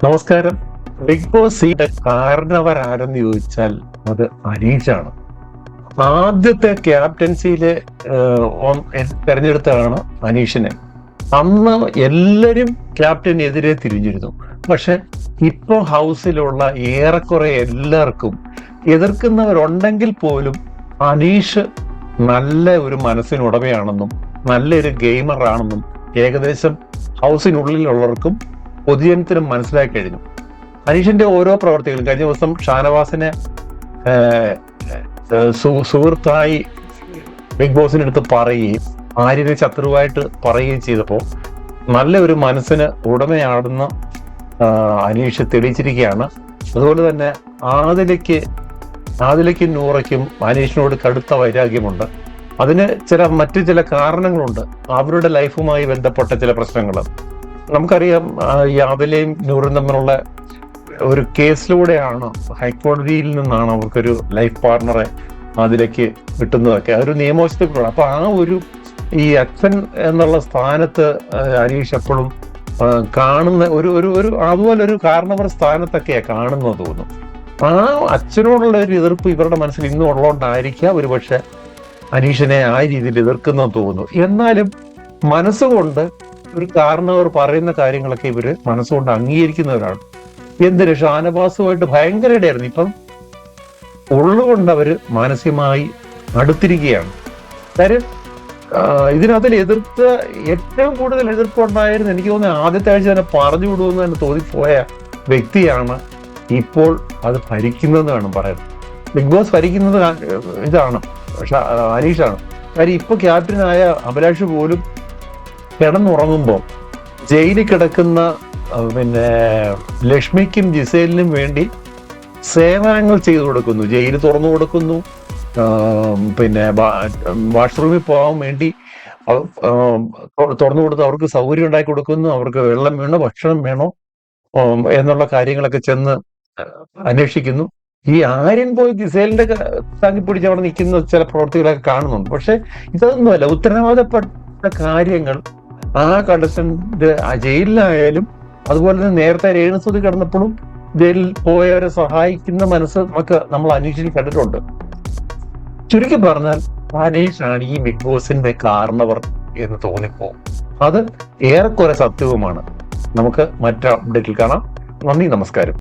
നമസ്കാരം. ബിഗ് ബോസിന്റെ കാരണവരാരെന്ന് ചോദിച്ചാൽ അത് അനീഷാണ്. ആദ്യത്തെ ക്യാപ്റ്റൻസിയില് തെരഞ്ഞെടുത്തതാണ് അനീഷിനെ. അന്ന് എല്ലാരും ക്യാപ്റ്റനെതിരെ തിരിഞ്ഞിരുന്നു. പക്ഷെ ഇപ്പൊ ഹൗസിലുള്ള ഏറെക്കുറെ എല്ലാവർക്കും എതിർക്കുന്നവരുണ്ടെങ്കിൽ പോലും അനീഷ് നല്ല ഒരു മനസ്സിനുടമയാണെന്നും നല്ലൊരു ഗെയിമർ ആണെന്നും ഏകദേശം ഹൗസിനുള്ളിലുള്ളവർക്കും പൊതുജനത്തിനും മനസ്സിലാക്കി കഴിഞ്ഞു. അനീഷിന്റെ ഓരോ പ്രവർത്തികളും കഴിഞ്ഞ ദിവസം ഷാനവാസിനെ സുഹൃത്തായി ബിഗ് ബോസിന്റെ അടുത്ത് പറയുകയും ആര്യനെ ശത്രുവായിട്ട് പറയുകയും ചെയ്തപ്പോൾ നല്ല ഒരു മനസ്സിന് ഉടമയാണെന്ന് അനീഷ് തെളിയിച്ചിരിക്കുകയാണ്. അതുപോലെ തന്നെ ആദിലയ്ക്കും നൂറയ്ക്കും അനീഷിനോട് കടുത്ത വൈരാഗ്യമുണ്ട്. അതിന് മറ്റു ചില കാരണങ്ങളുണ്ട്. അവരുടെ ലൈഫുമായി ബന്ധപ്പെട്ട ചില പ്രശ്നങ്ങൾ നമുക്കറിയാം. ഈ ആദിലയും നൂറും തമ്മിലുള്ള ഒരു കേസിലൂടെയാണ്, ഹൈക്കോടതിയിൽ നിന്നാണ് അവർക്കൊരു ലൈഫ് പാർട്ണറെ അതിലേക്ക് കിട്ടുന്നതൊക്കെ. അതൊരു നിയമവശത്തിലൂടെ. അപ്പൊ ഈ അച്ഛൻ എന്നുള്ള സ്ഥാനത്ത് അനീഷ് എപ്പോഴും കാണുന്ന ഒരു അതുപോലെ ഒരു കാരണവർ സ്ഥാനത്തൊക്കെയാ കാണുന്നത് തോന്നുന്നു. ആ അച്ഛനോടുള്ള ഒരു എതിർപ്പ് ഇവരുടെ മനസ്സിൽ ഇന്നും ഉള്ളതുകൊണ്ടായിരിക്കാം ഒരുപക്ഷെ അനീഷിനെ ആ രീതിയിൽ എതിർക്കുന്നത് തോന്നുന്നു. എന്നാലും മനസ്സുകൊണ്ട് ഒരു കാരണവർ പറയുന്ന കാര്യങ്ങളൊക്കെ ഇവര് മനസ്സുകൊണ്ട് അംഗീകരിക്കുന്നവരാണ്. എന്തിന് ഷാനവാസുമായിട്ട് ഭയങ്കര ഇടയായിരുന്നു. ഇപ്പം ഉള്ളുകൊണ്ട് അവര് മാനസികമായി അടുത്തിരിക്കുകയാണ്. കാര്യം ഇതിനകത്തിൽ ഏറ്റവും കൂടുതൽ എതിർപ്പുണ്ടായിരുന്നു എനിക്ക് തോന്നുന്നത് ആദ്യത്തെ ആഴ്ച തന്നെ പറഞ്ഞു വിടുമെന്ന് തന്നെ തോന്നിപ്പോയ വ്യക്തിയാണ് ഇപ്പോൾ അത് ഭരിക്കുന്നതെന്ന് വേണം പറയാൻ. ബിഗ് ബോസ് ഭരിക്കുന്നത് ഇതാണ്, അനീഷാണ്. കാര്യം ഇപ്പൊ ക്യാപ്റ്റനായ അഭിലാഷ് പോലും കിടന്നുറങ്ങുമ്പോൾ ജയിലിൽ കിടക്കുന്ന ലക്ഷ്മിക്കും ജിസേലിനും വേണ്ടി സേവനങ്ങൾ ചെയ്തു കൊടുക്കുന്നു. ജയിൽ തുറന്നു കൊടുക്കുന്നു, വാഷ്റൂമിൽ പോകാൻ വേണ്ടി തുറന്നു കൊടുത്ത് അവർക്ക് സൗകര്യം ഉണ്ടാക്കി കൊടുക്കുന്നു. അവർക്ക് വെള്ളം വേണോ ഭക്ഷണം വേണോ എന്നുള്ള കാര്യങ്ങളൊക്കെ ചെന്ന് അന്വേഷിക്കുന്നു. ഈ ആര്യൻ പോയി ജിസേലിന്റെ താങ്ങി പിടിച്ച് അവിടെ നിൽക്കുന്ന ചില പ്രവർത്തികളൊക്കെ കാണുന്നുണ്ട്. പക്ഷെ ഇതൊന്നുമല്ല, ഉത്തരവാദപ്പെട്ട കാര്യങ്ങൾ ആ കണ്ടസ്റ്റന്റ് ജയിലിലായാലും അതുപോലെ തന്നെ നേരത്തെ രേണുസുതി കിടന്നപ്പോഴും ജയിലിൽ പോയവരെ സഹായിക്കുന്ന മനസ്സ് നമ്മൾ അന്വേഷിച്ച് കണ്ടിട്ടുണ്ട്. ചുരുക്കി പറഞ്ഞാൽ അനീഷാണ് ഈ ബിഗ് ബോസിന്റെ കാരണവർ എന്ന് തോന്നിപ്പോ അത് ഏറെക്കുറെ സത്യവുമാണ്. നമുക്ക് മറ്റു അപ്ഡേറ്റിൽ കാണാം. നന്ദി, നമസ്കാരം.